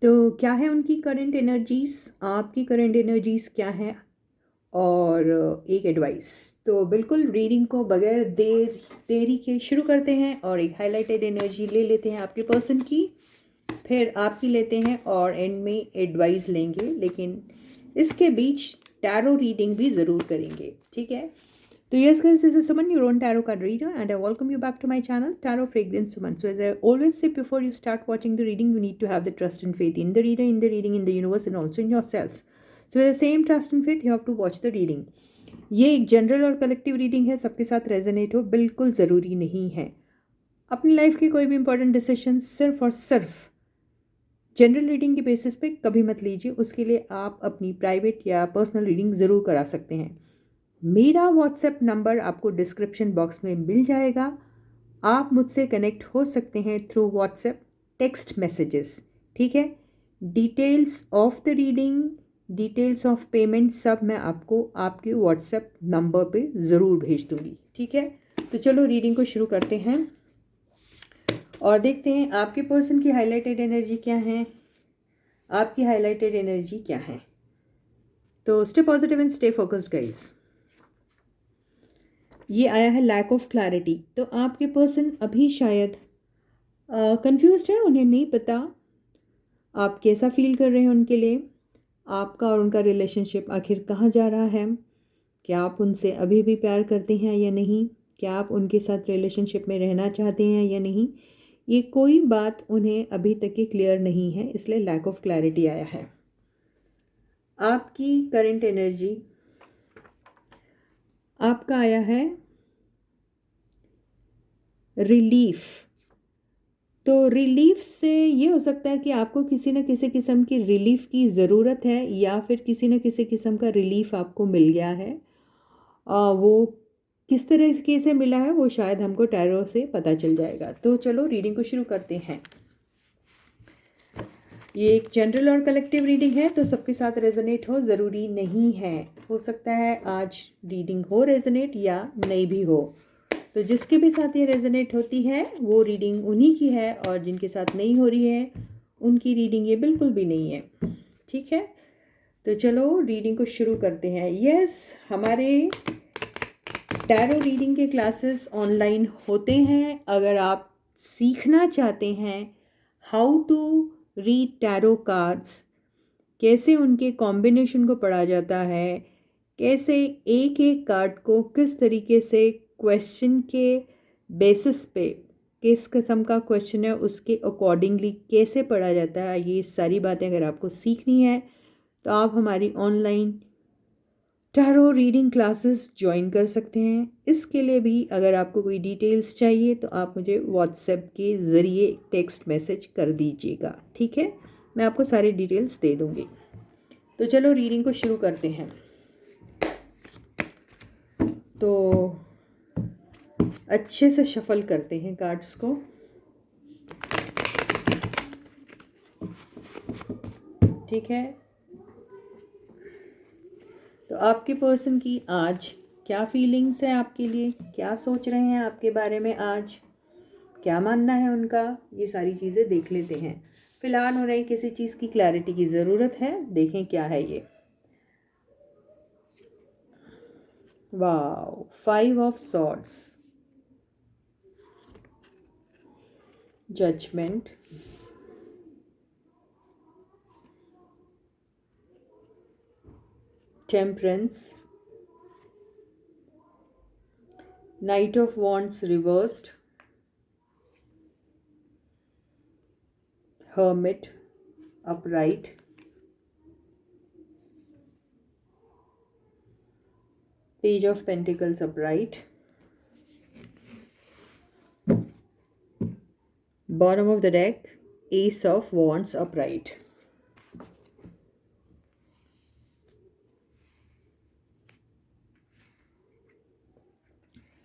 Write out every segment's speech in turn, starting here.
तो क्या है उनकी करंट एनर्जीज़, आपकी करंट एनर्जीज़ क्या है, और एक एडवाइस। तो बिल्कुल रीडिंग को बगैर देरी के शुरू करते हैं और एक हाइलाइटेड एनर्जी ले लेते हैं आपके पर्सन की, फिर आपकी लेते हैं और एंड में एडवाइस लेंगे, लेकिन इसके बीच टैरो रीडिंग भी ज़रूर करेंगे, ठीक है। तो yes guys, this is Suman, your own tarot card reader, and I welcome you back to my channel, Tarot Fragrance Suman. So as I always say, before you start watching the reading, you need to have the trust and faith in the reader, in the reading, in the universe, and also in yourself. So with the same trust and faith, you have to watch the reading. ये एक general और collective reading है, सबके साथ resonate हो बिल्कुल ज़रूरी नहीं है। अपनी लाइफ की कोई भी इंपॉर्टेंट डिसीजन सिर्फ और सिर्फ जनरल रीडिंग के बेसिस पे कभी मत लीजिए, उसके लिए आप अपनी प्राइवेट या पर्सनल रीडिंग ज़रूर करा सकते हैं। मेरा व्हाट्सएप नंबर आपको डिस्क्रिप्शन बॉक्स में मिल जाएगा। आप मुझसे कनेक्ट हो सकते हैं थ्रू व्हाट्सएप टेक्स्ट मैसेजेस, ठीक है। Details of the reading, details of payment सब मैं आपको आपके व्हाट्सएप नंबर पे ज़रूर भेज दूँगी, ठीक है। तो चलो रीडिंग को शुरू करते हैं और देखते हैं आपके पर्सन की हाईलाइटेड एनर्जी क्या है, आपकी हाईलाइटेड एनर्जी क्या है। तो stay positive and stay focused guys. ये आया है लैक ऑफ क्लैरिटी। तो आपके पर्सन अभी शायद कंफ्यूज्ड है, उन्हें नहीं पता आप कैसा फील कर रहे हैं उनके लिए, आपका और उनका रिलेशनशिप आखिर कहाँ जा रहा है, क्या आप उनसे अभी भी प्यार करते हैं या नहीं, क्या आप उनके साथ रिलेशनशिप में रहना चाहते हैं या नहीं। ये कोई बात उन्हें अभी तक की क्लियर नहीं है, इसलिए लैक ऑफ क्लैरिटी आया है। आपकी करंट एनर्जी, आपका आया है रिलीफ। तो रिलीफ से ये हो सकता है कि आपको किसी न किसी किस्म की रिलीफ की ज़रूरत है, या फिर किसी न किसी किस्म का रिलीफ आपको मिल गया है। वो किस तरीके से मिला है वो शायद हमको टैरो से पता चल जाएगा। तो चलो रीडिंग को शुरू करते हैं। ये एक जनरल और कलेक्टिव रीडिंग है, तो सबके साथ रेजोनेट हो ज़रूरी नहीं है। हो सकता है आज रीडिंग हो रेजोनेट या नहीं भी हो। तो जिसके भी साथ ये रेजोनेट होती है वो रीडिंग उन्हीं की है, और जिनके साथ नहीं हो रही है उनकी रीडिंग ये बिल्कुल भी नहीं है, ठीक है। तो चलो रीडिंग को शुरू करते हैं। यस, हमारे टैरो रीडिंग के क्लासेस ऑनलाइन होते हैं। अगर आप सीखना चाहते हैं how to read tarot cards, कैसे उनके कॉम्बिनेशन को पढ़ा जाता है, कैसे एक एक कार्ड को किस तरीके से क्वेश्चन के बेसिस पे, किस किस्म का क्वेश्चन है उसके अकॉर्डिंगली कैसे पढ़ा जाता है, ये सारी बातें अगर आपको सीखनी है तो आप हमारी online tarot reading classes join कर सकते हैं। इसके लिए भी अगर आपको कोई डिटेल्स चाहिए तो आप मुझे व्हाट्सएप के ज़रिए टेक्स्ट मैसेज कर दीजिएगा, ठीक है। मैं आपको सारी डिटेल्स दे दूँगी। तो चलो रीडिंग को शुरू करते हैं। तो अच्छे से शफल करते हैं कार्ड्स को। ठीक है, तो आपके पर्सन की आज क्या फीलिंग्स है आपके लिए, क्या सोच रहे हैं आपके बारे में, आज क्या मानना है उनका, ये सारी चीज़ें देख लेते हैं। फिलहाल उन्हें किसी चीज़ की क्लैरिटी की ज़रूरत है, देखें क्या है ये। Wow, 5 of swords, judgement, temperance, knight of wands reversed, hermit upright, page of pentacles upright, bottom of the deck ace of wands upright।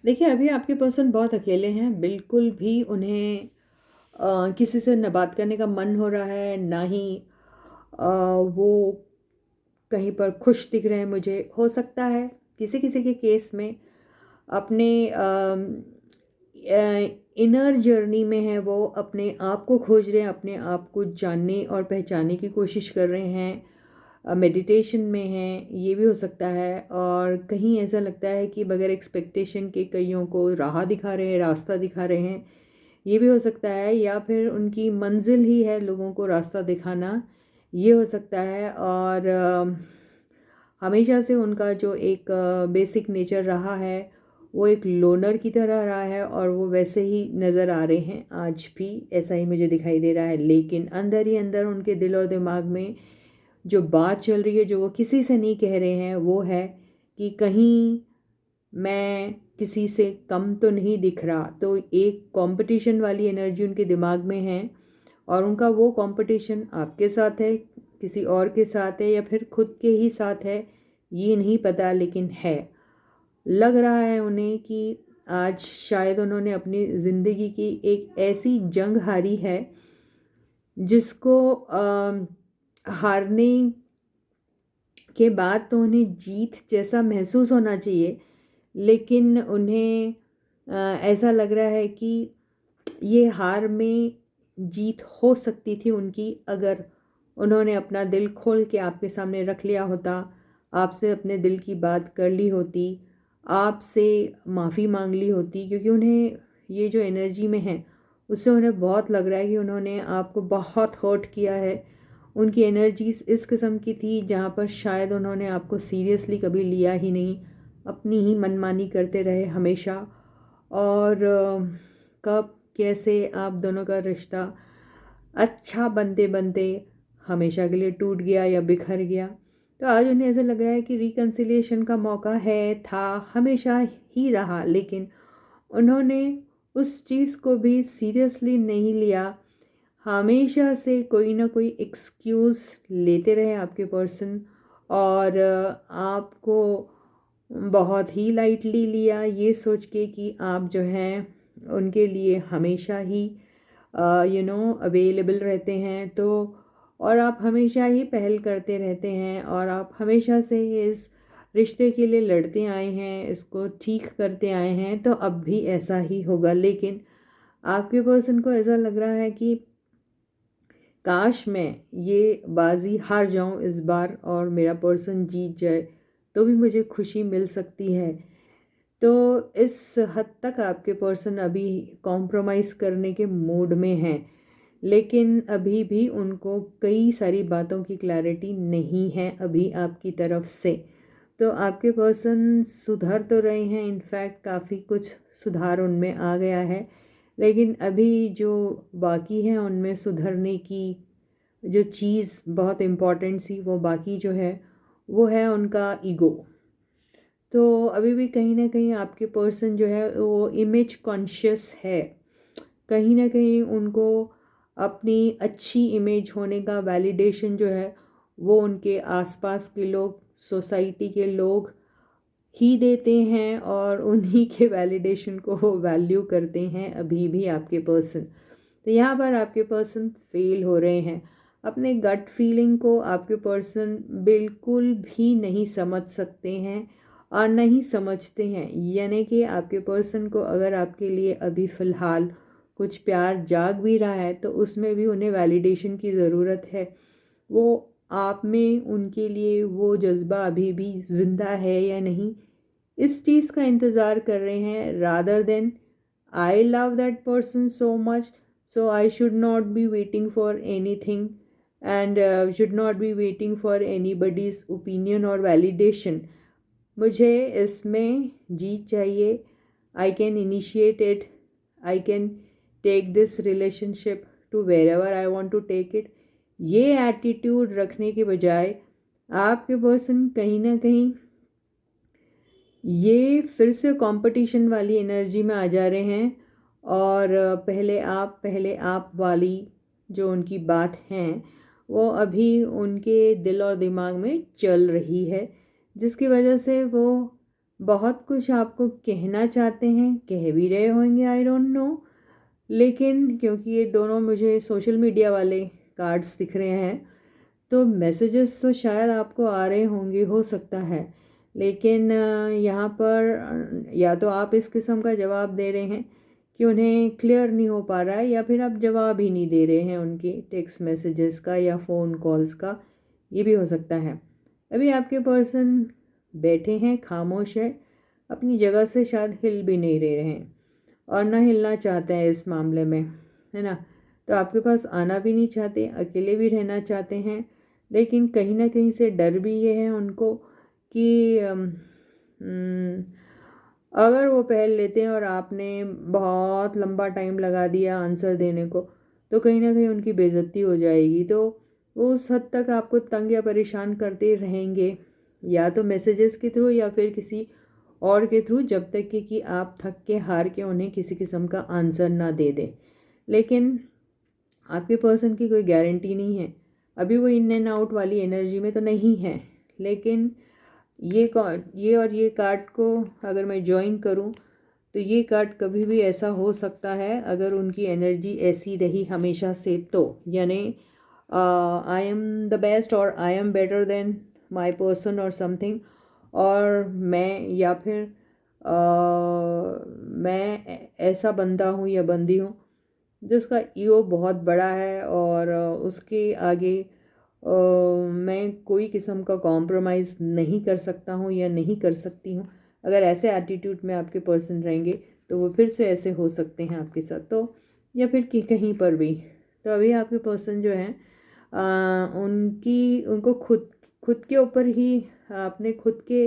देखिए, अभी आपके पर्सन बहुत अकेले हैं, बिल्कुल भी उन्हें किसी से न बात करने का मन हो रहा है, ना ही वो कहीं पर खुश दिख रहे हैं। मुझे हो सकता है किसी किसी के केस में अपने इनर जर्नी में है, वो अपने आप को खोज रहे हैं, अपने आप को जानने और पहचानने की कोशिश कर रहे हैं, मेडिटेशन में हैं, ये भी हो सकता है। और कहीं ऐसा लगता है कि बगैर एक्सपेक्टेशन के कईयों को राह दिखा रहे हैं, रास्ता दिखा रहे हैं, ये भी हो सकता है। या फिर उनकी मंजिल ही है लोगों को रास्ता दिखाना, ये हो सकता है। और हमेशा से उनका जो एक बेसिक नेचर रहा है वो एक लोनर की तरह रहा है, और वो वैसे ही नज़र आ रहे हैं आज भी, ऐसा ही मुझे दिखाई दे रहा है। लेकिन अंदर ही अंदर उनके दिल और दिमाग में जो बात चल रही है, जो वो किसी से नहीं कह रहे हैं, वो है कि कहीं मैं किसी से कम तो नहीं दिख रहा। तो एक कंपटीशन वाली एनर्जी उनके दिमाग में है, और उनका वो कंपटीशन आपके साथ है, किसी और के साथ है, या फिर खुद के ही साथ है, ये नहीं पता, लेकिन है। लग रहा है उन्हें कि आज शायद उन्होंने अपनी ज़िंदगी की एक ऐसी जंग हारी है जिसको हारने के बाद तो उन्हें जीत जैसा महसूस होना चाहिए, लेकिन उन्हें ऐसा लग रहा है कि ये हार में जीत हो सकती थी उनकी, अगर उन्होंने अपना दिल खोल के आपके सामने रख लिया होता, आपसे अपने दिल की बात कर ली होती, आपसे माफ़ी मांग ली होती। क्योंकि उन्हें ये जो एनर्जी में है उससे उन्हें बहुत लग रहा है कि उन्होंने आपको बहुत हर्ट किया है। उनकी एनर्जीज इस किस्म की थी जहाँ पर शायद उन्होंने आपको सीरियसली कभी लिया ही नहीं, अपनी ही मनमानी करते रहे हमेशा। और कब कैसे आप दोनों का रिश्ता अच्छा बनते बनते हमेशा के लिए टूट गया या बिखर गया। तो आज उन्हें ऐसा लग रहा है कि रिकन्सिलिएशन का मौका है, था, हमेशा ही रहा, लेकिन उन्होंने उस चीज़ को भी सीरियसली नहीं लिया। हमेशा से कोई ना कोई एक्सक्यूज़ लेते रहे आपके पर्सन, और आपको बहुत ही लाइटली लिया, ये सोच के कि आप जो हैं उनके लिए हमेशा ही अवेलेबल रहते हैं। तो और आप हमेशा ही पहल करते रहते हैं, और आप हमेशा से इस रिश्ते के लिए लड़ते आए हैं, इसको ठीक करते आए हैं, तो अब भी ऐसा ही होगा। लेकिन आपके पर्सन को ऐसा लग रहा है कि काश मैं ये बाजी हार जाऊं इस बार और मेरा पर्सन जीत जाए, तो भी मुझे खुशी मिल सकती है। तो इस हद तक आपके पर्सन अभी कॉम्प्रोमाइज़ करने के मूड में हैं, लेकिन अभी भी उनको कई सारी बातों की क्लैरिटी नहीं है अभी आपकी तरफ से। तो आपके पर्सन सुधर तो रहे हैं, इनफैक्ट काफ़ी कुछ सुधार उनमें आ गया है, लेकिन अभी जो बाकी है उनमें सुधरने की जो चीज़ बहुत इम्पॉर्टेंट सी, वो बाकी जो है वो है उनका ईगो। तो अभी भी कहीं ना कहीं आपके पर्सन जो है वो इमेज कॉन्शियस है, कहीं ना कहीं उनको अपनी अच्छी इमेज होने का वैलिडेशन जो है वो उनके आसपास के लोग, सोसाइटी के लोग ही देते हैं, और उन्हीं के वैलिडेशन को वो वैल्यू करते हैं अभी भी आपके पर्सन। तो यहाँ पर आपके पर्सन फेल हो रहे हैं। अपने गट फीलिंग को आपके पर्सन बिल्कुल भी नहीं समझ सकते हैं और नहीं समझते हैं। यानी कि आपके पर्सन को अगर आपके लिए अभी फ़िलहाल कुछ प्यार जाग भी रहा है, तो उसमें भी उन्हें वैलिडेशन की ज़रूरत है। वो आप में उनके लिए वो जज्बा अभी भी ज़िंदा है या नहीं, इस चीज़ का इंतज़ार कर रहे हैं। Rather than I love that person so much, so I should not be waiting for anything, and should not be waiting for anybody's opinion और वैलिडेशन। मुझे इसमें जीत चाहिए। I can initiate it, I can take this relationship to wherever I want to take it. ये attitude रखने के बजाय आपके पर्सन कहीं ना कहीं ये फिर से कंपटीशन वाली एनर्जी में आ जा रहे हैं, और पहले आप वाली जो उनकी बात है वो अभी उनके दिल और दिमाग में चल रही है, जिसकी वजह से वो बहुत कुछ आपको कहना चाहते हैं, कह भी रहे होंगे, आई डोंट नो। लेकिन क्योंकि ये दोनों मुझे सोशल मीडिया वाले कार्ड्स दिख रहे हैं, तो मैसेजेस तो शायद आपको आ रहे होंगे, हो सकता है। लेकिन यहाँ पर या तो आप इस किस्म का जवाब दे रहे हैं कि उन्हें क्लियर नहीं हो पा रहा है, या फिर आप जवाब ही नहीं दे रहे हैं उनके टेक्स्ट मैसेजेस का या फ़ोन कॉल्स का, ये भी हो सकता है। अभी आपके पर्सन बैठे हैं, खामोश है, अपनी जगह से शायद हिल भी नहीं रहे हैं और ना हिलना चाहते हैं इस मामले में, है ना। तो आपके पास आना भी नहीं चाहते, अकेले भी रहना चाहते हैं, लेकिन कहीं ना कहीं से डर भी ये है उनको कि अगर वो पहल लेते हैं और आपने बहुत लंबा टाइम लगा दिया आंसर देने को, तो कहीं ना कहीं उनकी बेइज्जती हो जाएगी। तो वो उस हद तक आपको तंग या परेशान करते रहेंगे, या तो मैसेजेस के थ्रू या फिर किसी और के थ्रू, जब तक कि आप थक के हार के उन्हें किसी किस्म का आंसर ना दे दें। लेकिन आपके पर्सन की कोई गारंटी नहीं है, अभी वो इन एंड आउट वाली एनर्जी में तो नहीं है। लेकिन ये और ये कार्ड को अगर मैं ज्वाइन करूं, तो ये कार्ड कभी भी ऐसा हो सकता है, अगर उनकी एनर्जी ऐसी रही हमेशा से, तो यानी आई एम द बेस्ट और I am better than my person और समथिंग, और मैं या फिर मैं ऐसा बंदा हूँ या बंदी हूँ जिसका ईगो बहुत बड़ा है, और उसके आगे मैं कोई किस्म का कॉम्प्रोमाइज़ नहीं कर सकता हूँ या नहीं कर सकती हूँ। अगर ऐसे एटीट्यूड में आपके पर्सन रहेंगे, तो वो फिर से ऐसे हो सकते हैं आपके साथ, तो या फिर कि कहीं पर भी। तो अभी आपके पर्सन जो हैं, उनको खुद खुद के ऊपर ही, अपने खुद के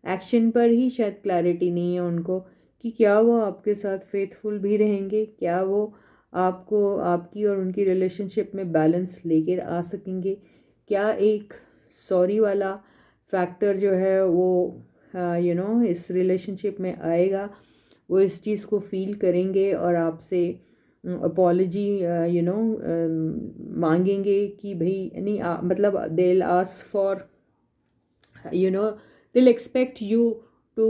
एक्शन पर ही शायद क्लैरिटी नहीं है उनको, कि क्या वो आपके साथ फेथफुल भी रहेंगे, क्या वो आपको, आपकी और उनकी रिलेशनशिप में बैलेंस लेकर आ सकेंगे, क्या एक सॉरी वाला फैक्टर जो है वो इस रिलेशनशिप में आएगा, वो इस चीज़ को फील करेंगे और आपसे अपॉलजी मांगेंगे कि भाई नहीं, मतलब दे विल आस्क फॉर, दिल एक्सपेक्ट यू टू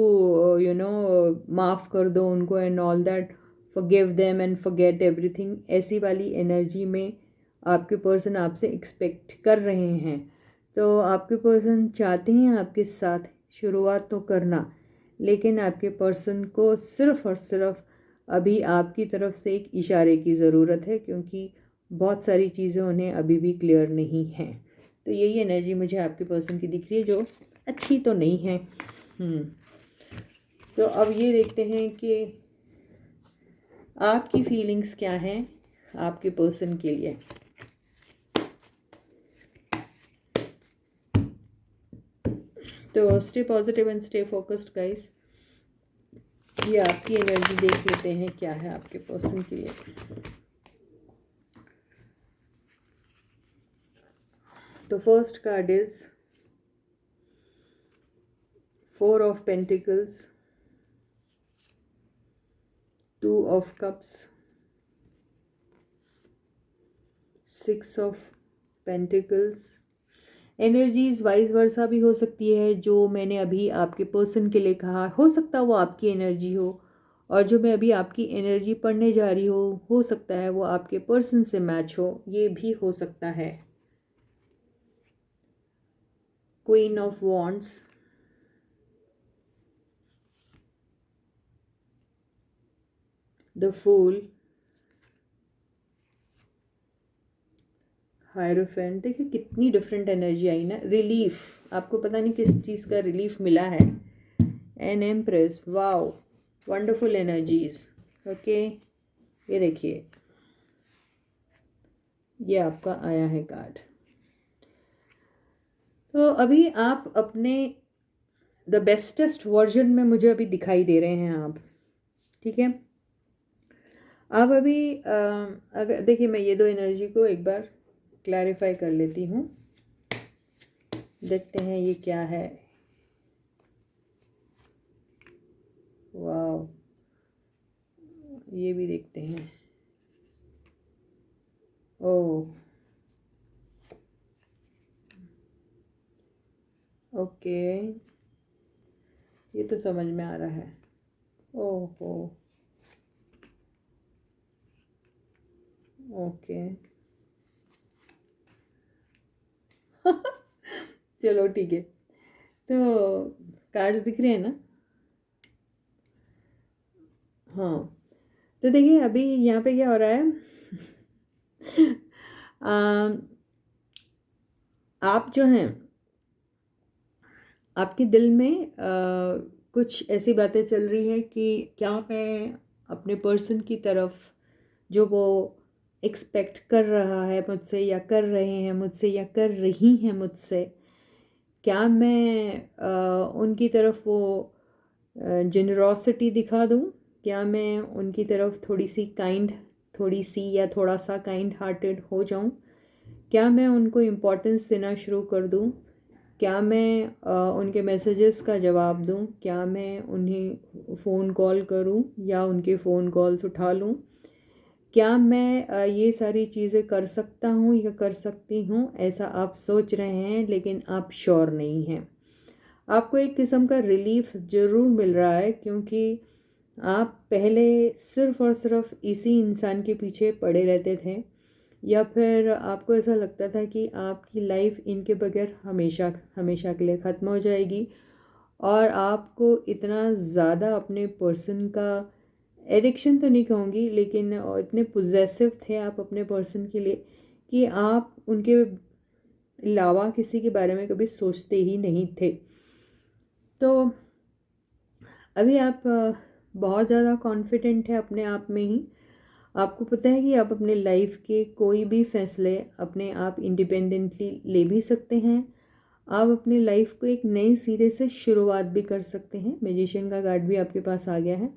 माफ़ कर दो उनको and all that, forgive them and forget everything, ऐसी वाली एनर्जी में आपके पर्सन आपसे एक्सपेक्ट कर रहे हैं। तो आपके पर्सन चाहते हैं आपके साथ शुरुआत तो करना, लेकिन आपके पर्सन को सिर्फ़ और सिर्फ अभी आपकी तरफ से एक इशारे की ज़रूरत है, क्योंकि बहुत सारी चीज़ें उन्हें अभी भी क्लियर नहीं हैं। तो यही एनर्जी मुझे आपके पर्सन की दिख रही है, जो अच्छी तो नहीं है। तो अब ये देखते हैं कि आपकी फीलिंग्स क्या हैं आपके पर्सन के लिए। तो stay positive and stay focused guys. ये आपकी एनर्जी देख लेते हैं क्या है आपके पर्सन के लिए। तो first card is 4 of Pentacles, 2 of Cups, 6 of Pentacles। Energies vice versa भी हो सकती है, जो मैंने अभी आपके पर्सन के लिए कहा हो सकता है वो आपकी एनर्जी हो, और जो मैं अभी आपकी एनर्जी पढ़ने जा रही हो सकता है वो आपके पर्सन से मैच हो, ये भी हो सकता है। Queen of wands, the fool, hierophant. देखिए कितनी डिफरेंट एनर्जी आई ना। रिलीफ, आपको पता नहीं किस चीज़ का रिलीफ मिला है। An empress, wow, wonderful energies. Okay, ये देखिए, ये आपका आया है कार्ड। तो अभी आप अपने द बेस्टेस्ट वर्जन में मुझे अभी दिखाई दे रहे हैं आप, ठीक है। अब अभी अगर देखिए, मैं ये दो एनर्जी को एक बार क्लैरिफाई कर लेती हूँ, देखते हैं ये क्या है। वाह, ये भी देखते हैं। ओह, ओके, ये तो समझ में आ रहा है। ओहो, ओके। चलो ठीक है। तो कार्ड्स दिख रहे हैं ना। हाँ, तो देखिए अभी यहाँ पे क्या हो रहा है आप जो हैं आपके दिल में कुछ ऐसी बातें चल रही हैं कि क्या मैं अपने पर्सन की तरफ जो वो एक्सपेक्ट कर रहा है मुझसे या कर रहे हैं मुझसे या कर रही हैं मुझसे, क्या मैं उनकी तरफ वो जेनरॉसिटी दिखा दूँ? क्या मैं उनकी तरफ थोड़ी सी या थोड़ा सा काइंड हार्टेड हो जाऊँ? क्या मैं उनको इम्पोर्टेंस देना शुरू कर दूँ? क्या मैं उनके मैसेजेस का जवाब दूँ? क्या मैं उन्हें फ़ोन कॉल करूँ या उनके फ़ोन कॉल्स उठा लूँ? क्या मैं ये सारी चीज़ें कर सकता हूँ या कर सकती हूँ? ऐसा आप सोच रहे हैं लेकिन आप श्योर नहीं हैं। आपको एक किस्म का रिलीफ ज़रूर मिल रहा है क्योंकि आप पहले सिर्फ़ और सिर्फ इसी इंसान के पीछे पड़े रहते थे, या फिर आपको ऐसा लगता था कि आपकी लाइफ इनके बगैर हमेशा हमेशा के लिए ख़त्म हो जाएगी, और आपको इतना ज़्यादा अपने पर्सन का एडिक्शन तो नहीं कहूँगी लेकिन इतने पोजेसिव थे आप अपने पर्सन के लिए कि आप उनके अलावा किसी के बारे में कभी सोचते ही नहीं थे। तो अभी आप बहुत ज़्यादा कॉन्फिडेंट है अपने आप में ही। आपको पता है कि आप अपने लाइफ के कोई भी फैसले अपने आप इंडिपेंडेंटली ले भी सकते हैं। आप अपनी लाइफ को एक नए सिरे से शुरुआत भी कर सकते हैं। मैजिशियन का कार्ड भी आपके पास आ गया है,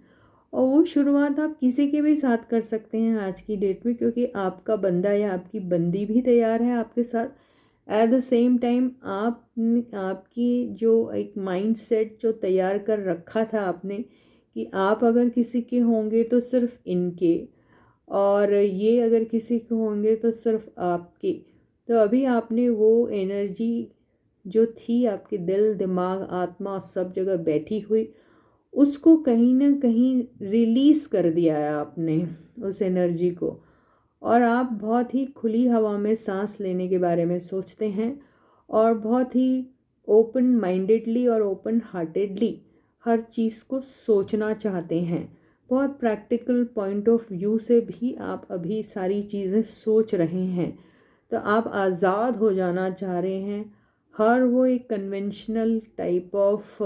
और वो शुरुआत आप किसी के भी साथ कर सकते हैं आज की डेट में, क्योंकि आपका बंदा या आपकी बंदी भी तैयार है आपके साथ। एट द सेम टाइम आपकी जो एक माइंड सेट जो तैयार कर रखा था आपने कि आप अगर किसी के होंगे तो सिर्फ इनके, और ये अगर किसी के होंगे तो सिर्फ आपके, तो अभी आपने वो एनर्जी जो थी आपके दिल दिमाग आत्मा सब जगह बैठी हुई, उसको कहीं ना कहीं रिलीज़ कर दिया है आपने उस एनर्जी को। और आप बहुत ही खुली हवा में सांस लेने के बारे में सोचते हैं, और बहुत ही ओपन माइंडेडली और ओपन हार्टेडली हर चीज़ को सोचना चाहते हैं। बहुत प्रैक्टिकल पॉइंट ऑफ व्यू से भी आप अभी सारी चीज़ें सोच रहे हैं। तो आप आज़ाद हो जाना चाह रहे हैं हर वो एक कन्वेंशनल टाइप ऑफ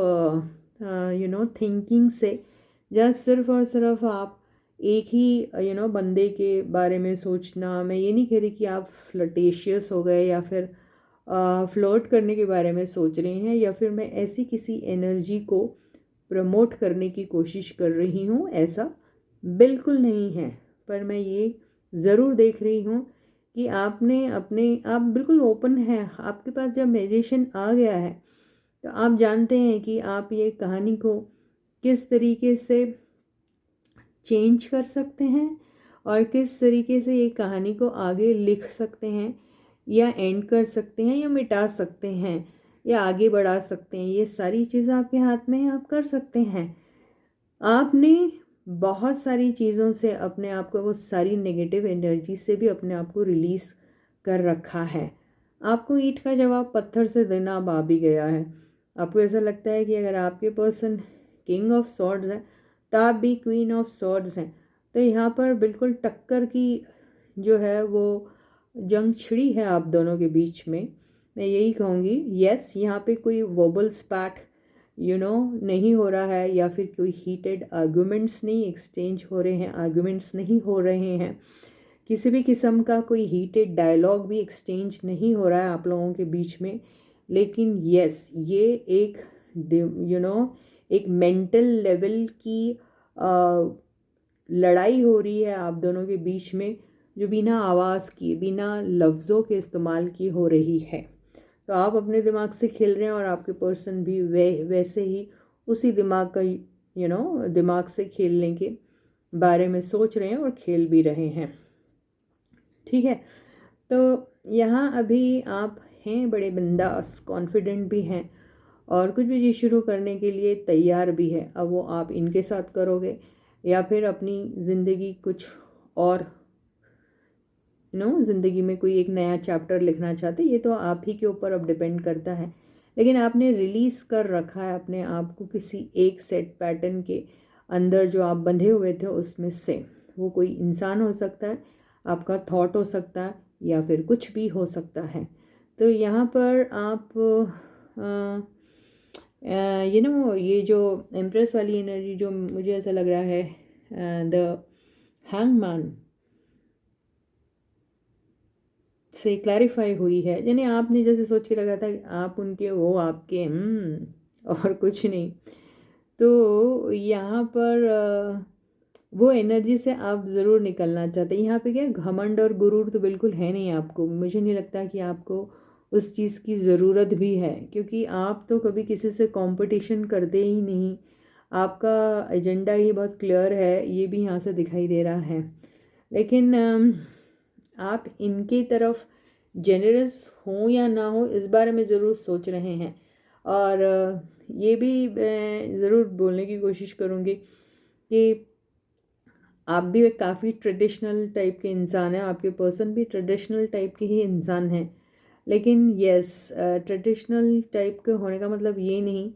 थिंकिंग से, जहाँ सिर्फ और सिर्फ आप एक ही बंदे के बारे में सोचना। मैं ये नहीं कह रही कि आप फ्लर्टेशियस हो गए या फिर फ्लर्ट करने के बारे में सोच रहे हैं, या फिर मैं ऐसी किसी एनर्जी को प्रमोट करने की कोशिश कर रही हूँ, ऐसा बिल्कुल नहीं है। पर मैं ये ज़रूर देख रही हूँ कि आपने आप बिल्कुल ओपन हैं। आपके पास जब मैजिशियन आ गया है तो आप जानते हैं कि आप ये कहानी को किस तरीके से चेंज कर सकते हैं और किस तरीके से ये कहानी को आगे लिख सकते हैं, या एंड कर सकते हैं, या मिटा सकते हैं, या आगे बढ़ा सकते हैं। ये सारी चीज़ें आपके हाथ में है, आप कर सकते हैं। आपने बहुत सारी चीज़ों से अपने आप को, वो सारी नेगेटिव एनर्जी से भी अपने आप को रिलीज़ कर रखा है। आपको ईंट का जवाब पत्थर से देना अब आ भी गया है। आपको ऐसा लगता है कि अगर आपके पर्सन किंग ऑफ सॉर्ड्स है तो आप भी क्वीन ऑफ सॉर्ड्स हैं, तो यहाँ पर बिल्कुल टक्कर की जो है वो जंग छिड़ी है आप दोनों के बीच में। मैं यही कहूँगी, यस यहाँ पे कोई वर्बल स्पैट नहीं हो रहा है, या फिर कोई हीटेड आर्गूमेंट्स नहीं एक्सचेंज हो रहे हैं, आर्गूमेंट्स नहीं हो रहे हैं, किसी भी किस्म का कोई हीटेड डायलॉग भी एक्सचेंज नहीं हो रहा है आप लोगों के बीच में। लेकिन यस ये एक एक मेंटल लेवल की लड़ाई हो रही है आप दोनों के बीच में, जो बिना आवाज़ किए बिना लफ्ज़ों के इस्तेमाल की हो रही है। तो आप अपने दिमाग से खेल रहे हैं और आपके पर्सन भी वैसे ही उसी दिमाग का दिमाग से खेलने के बारे में सोच रहे हैं और खेल भी रहे हैं। ठीक है, तो यहाँ अभी आप हैं बड़े बिंदास, कॉन्फिडेंट भी हैं, और कुछ भी चीज़ शुरू करने के लिए तैयार भी है। अब वो आप इनके साथ करोगे या फिर अपनी ज़िंदगी कुछ और ज़िंदगी में कोई एक नया चैप्टर लिखना चाहते, ये तो आप ही के ऊपर अब डिपेंड करता है। लेकिन आपने रिलीज़ कर रखा है अपने आप को किसी एक सेट पैटर्न के अंदर जो आप बंधे हुए थे उसमें से। वो कोई इंसान हो सकता है, आपका थॉट हो सकता है, या फिर कुछ भी हो सकता है। तो यहाँ पर आप ये जो एम्प्रेस वाली एनर्जी जो मुझे ऐसा लग रहा है, द हैंगमैन से क्लैरिफाई हुई है, यानी आपने जैसे सोच के लगा था कि आप उनके, वो आपके, और कुछ नहीं। तो यहाँ पर वो एनर्जी से आप ज़रूर निकलना चाहते हैं। यहाँ पे क्या घमंड और गुरूर तो बिल्कुल है नहीं आपको, मुझे नहीं लगता कि आपको उस चीज़ की ज़रूरत भी है, क्योंकि आप तो कभी किसी से कंपटीशन करते ही नहीं। आपका एजेंडा ही बहुत क्लियर है, ये भी यहाँ से दिखाई दे रहा है। लेकिन आप इनकी तरफ जेनरस हो या ना हो, इस बारे में ज़रूर सोच रहे हैं। और ये भी मैं ज़रूर बोलने की कोशिश करूँगी कि आप भी काफ़ी ट्रेडिशनल टाइप के इंसान हैं, आपके पर्सन भी ट्रेडिशनल टाइप के ही इंसान हैं। लेकिन यस, ट्रेडिशनल टाइप के होने का मतलब ये नहीं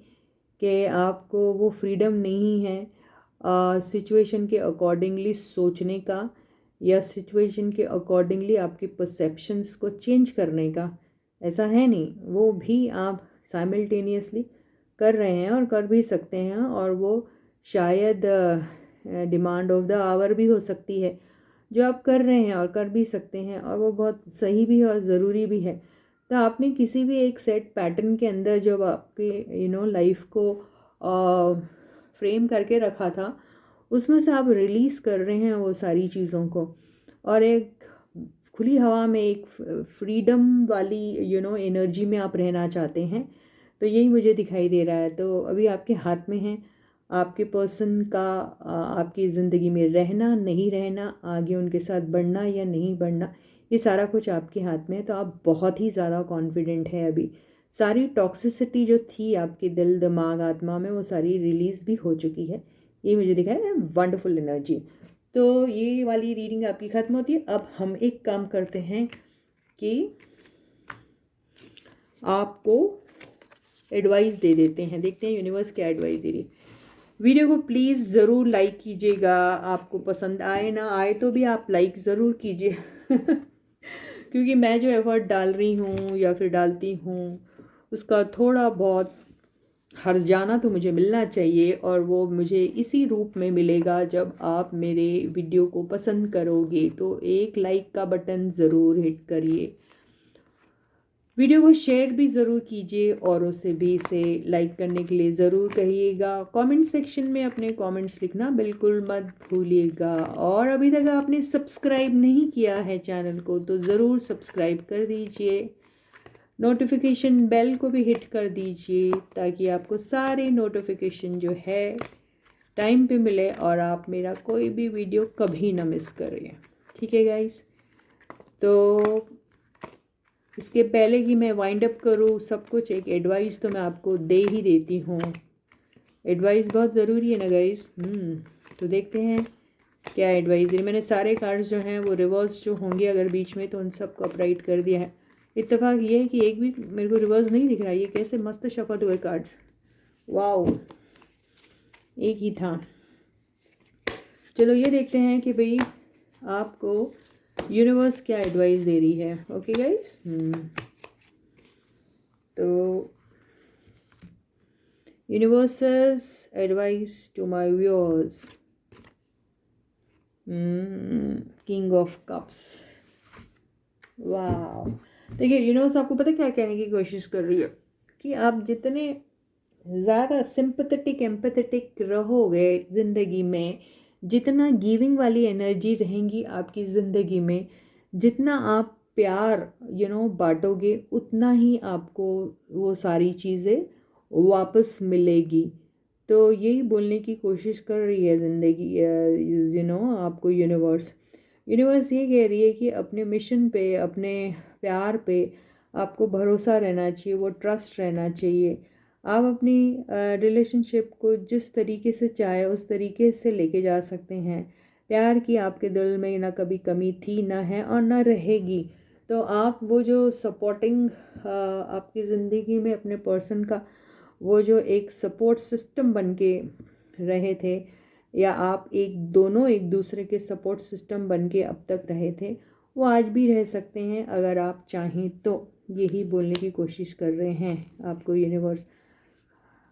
कि आपको वो फ्रीडम नहीं है सिचुएशन के अकॉर्डिंगली सोचने का, या सिचुएशन के अकॉर्डिंगली आपके परसेप्शंस को चेंज करने का। ऐसा है नहीं, वो भी आप साइमल्टेनियसली कर रहे हैं और कर भी सकते हैं, और वो शायद डिमांड ऑफ द आवर भी हो सकती है जो आप कर रहे हैं और कर भी सकते हैं, और वो बहुत सही भी है और ज़रूरी भी है। तो आपने किसी भी एक सेट पैटर्न के अंदर जब आपके लाइफ को फ्रेम करके रखा था, उसमें से आप रिलीज़ कर रहे हैं वो सारी चीज़ों को, और एक खुली हवा में एक फ्रीडम वाली एनर्जी में आप रहना चाहते हैं। तो यही मुझे दिखाई दे रहा है। तो अभी आपके हाथ में है आपके पर्सन का आपकी ज़िंदगी में रहना, नहीं रहना, आगे उनके साथ बढ़ना या नहीं बढ़ना, ये सारा कुछ आपके हाथ में है। तो आप बहुत ही ज़्यादा कॉन्फिडेंट है अभी। सारी टॉक्सिसिटी जो थी आपके दिल, दिमाग, आत्मा में, वो सारी रिलीज़ भी हो चुकी है। ये मुझे दिखा है वंडरफुल एनर्जी। तो ये वाली रीडिंग आपकी ख़त्म होती है। अब हम एक काम करते हैं कि आपको एडवाइस दे देते हैं, देखते हैं यूनिवर्स क्या एडवाइस दे रही है। वीडियो को प्लीज़ ज़रूर लाइक कीजिएगा, आपको पसंद आए ना आए तो भी आप लाइक ज़रूर कीजिए क्योंकि मैं जो एफर्ट डाल रही हूँ या फिर डालती हूँ, उसका थोड़ा बहुत हर्जाना तो मुझे मिलना चाहिए, और वो मुझे इसी रूप में मिलेगा जब आप मेरे वीडियो को पसंद करोगे। तो एक लाइक का बटन ज़रूर हिट करिए, वीडियो को शेयर भी ज़रूर कीजिए, और उसे भी इसे लाइक करने के लिए ज़रूर कहिएगा। कमेंट सेक्शन में अपने कमेंट्स लिखना बिल्कुल मत भूलिएगा। और अभी तक आपने सब्सक्राइब नहीं किया है चैनल को तो ज़रूर सब्सक्राइब कर दीजिए, नोटिफिकेशन बेल को भी हिट कर दीजिए, ताकि आपको सारे नोटिफिकेशन जो है टाइम पे मिले और आप मेरा कोई भी वीडियो कभी ना मिस करें। ठीक है गाइस, तो इसके पहले कि मैं वाइंड अप करूँ सब कुछ, एक एडवाइस तो मैं आपको दे ही देती हूँ। एडवाइस बहुत ज़रूरी है ना गाइस। तो देखते हैं क्या एडवाइस दी। मैंने सारे कार्ड्स जो हैं वो रिवर्स जो होंगे अगर बीच में, तो उन सब को अपराइट कर दिया है। इत्तेफाक ये है कि एक भी मेरे को रिवर्स नहीं दिख रहा। ये कैसे मस्त शफल हुए कार्ड्स, वाओ, एक ही था। चलो ये देखते हैं कि भाई आपको यूनिवर्स क्या एडवाइस दे रही है। ओके गाइस, तो universe's advice to my viewers, king of cups. वाह, देखिए यूनिवर्स आपको पता क्या कहने की कोशिश कर रही है कि आप जितने ज़्यादा सिंपैथेटिक एम्पैथेटिक रहोगे ज़िंदगी में, जितना गिविंग वाली एनर्जी रहेंगी आपकी ज़िंदगी में, जितना आप प्यार बांटोगे, उतना ही आपको वो सारी चीज़ें वापस मिलेगी। तो यही बोलने की कोशिश कर रही है ज़िंदगी, आपको यूनिवर्स ये कह रही है कि अपने मिशन पे, अपने प्यार पे आपको भरोसा रहना चाहिए, वो ट्रस्ट रहना चाहिए। आप अपनी रिलेशनशिप को जिस तरीके से चाहे उस तरीके से लेके जा सकते हैं। प्यार की आपके दिल में ना कभी कमी थी, ना है और ना रहेगी। तो आप वो जो सपोर्टिंग आपकी ज़िंदगी में अपने पर्सन का वो जो एक सपोर्ट सिस्टम बन के रहे थे, या आप दोनों एक दूसरे के सपोर्ट सिस्टम बन के अब तक रहे थे, वो आज भी रह सकते हैं अगर आप चाहें तो। यही बोलने की कोशिश कर रहे हैं आपको यूनिवर्स।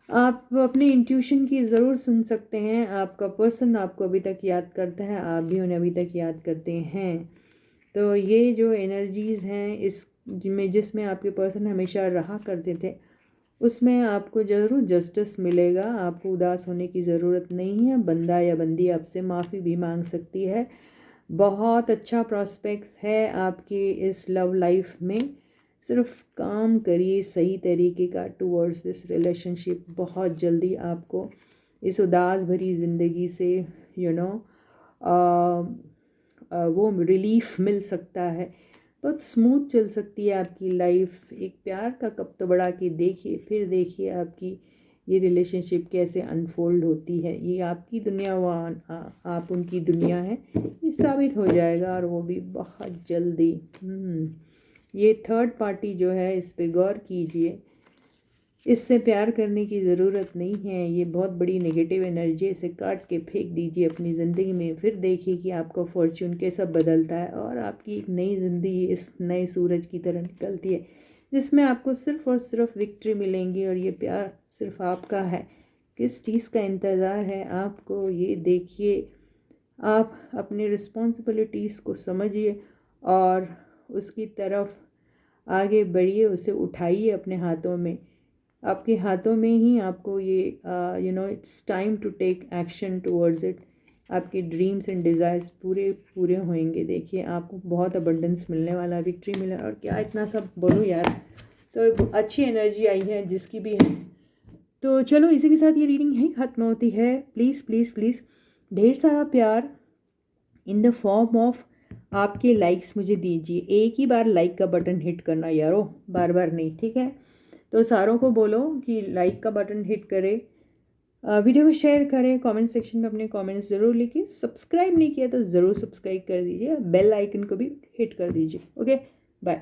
आप अपने इंट्यूशन की ज़रूर सुन सकते हैं। आपका पर्सन आपको अभी तक याद करता है, आप भी उन्हें अभी तक याद करते हैं। तो ये जो एनर्जीज़ हैं इस जिसमें आपके पर्सन हमेशा रहा करते थे, उसमें आपको ज़रूर जस्टिस मिलेगा। आपको उदास होने की ज़रूरत नहीं है। बंदा या बंदी आपसे माफ़ी भी मांग सकती है। बहुत अच्छा प्रॉस्पेक्ट है आपकी इस लव लाइफ में। सिर्फ काम करिए सही तरीके का टूवर्ड्स दिस रिलेशनशिप। बहुत जल्दी आपको इस उदास भरी ज़िंदगी से वो रिलीफ मिल सकता है। बहुत स्मूथ चल सकती है आपकी लाइफ। एक प्यार का कप तो बढ़ा के देखिए, फिर देखिए आपकी ये रिलेशनशिप कैसे अनफोल्ड होती है। ये आपकी दुनिया, वो आप उनकी दुनिया है, ये साबित हो जाएगा, और वो भी बहुत जल्दी। ये थर्ड पार्टी जो है, इस पे गौर कीजिए। इससे प्यार करने की ज़रूरत नहीं है। ये बहुत बड़ी नेगेटिव एनर्जी है। इसे काट के फेंक दीजिए अपनी ज़िंदगी में। फिर देखिए कि आपका फॉर्च्यून कैसा बदलता है और आपकी एक नई ज़िंदगी इस नए सूरज की तरह निकलती है, जिसमें आपको सिर्फ़ और सिर्फ विक्ट्री मिलेंगी। और ये प्यार सिर्फ आपका है। किस चीज़ का इंतज़ार है आपको, ये देखिए। आप अपनी रिस्पॉन्सिबिलिटीज़ को समझिए और उसकी तरफ आगे बढ़िए। उसे उठाइए अपने हाथों में। आपके हाथों में ही आपको ये it's time to take action towards it. आपके ड्रीम्स एंड डिज़ायर्स पूरे पूरे होंगे। देखिए आपको बहुत अबंडेंस मिलने वाला, विक्ट्री मिले। और क्या इतना सब बोलूँ यार। तो अच्छी एनर्जी आई है जिसकी भी है। तो चलो इसी के साथ ये रीडिंग यहीं ख़त्म होती है। प्लीज़ प्लीज़ प्लीज़ ढेर सारा प्यार इन द फॉर्म ऑफ आपके लाइक्स मुझे दीजिए। एक ही बार लाइक का बटन हिट करना यारो, बार बार नहीं, ठीक है। तो सारों को बोलो कि लाइक का बटन हिट करें, वीडियो को शेयर करें, कमेंट सेक्शन में अपने कमेंट्स ज़रूर लिखिए। सब्सक्राइब नहीं किया तो ज़रूर सब्सक्राइब कर दीजिए, बेल आइकन को भी हिट कर दीजिए। Okay, bye.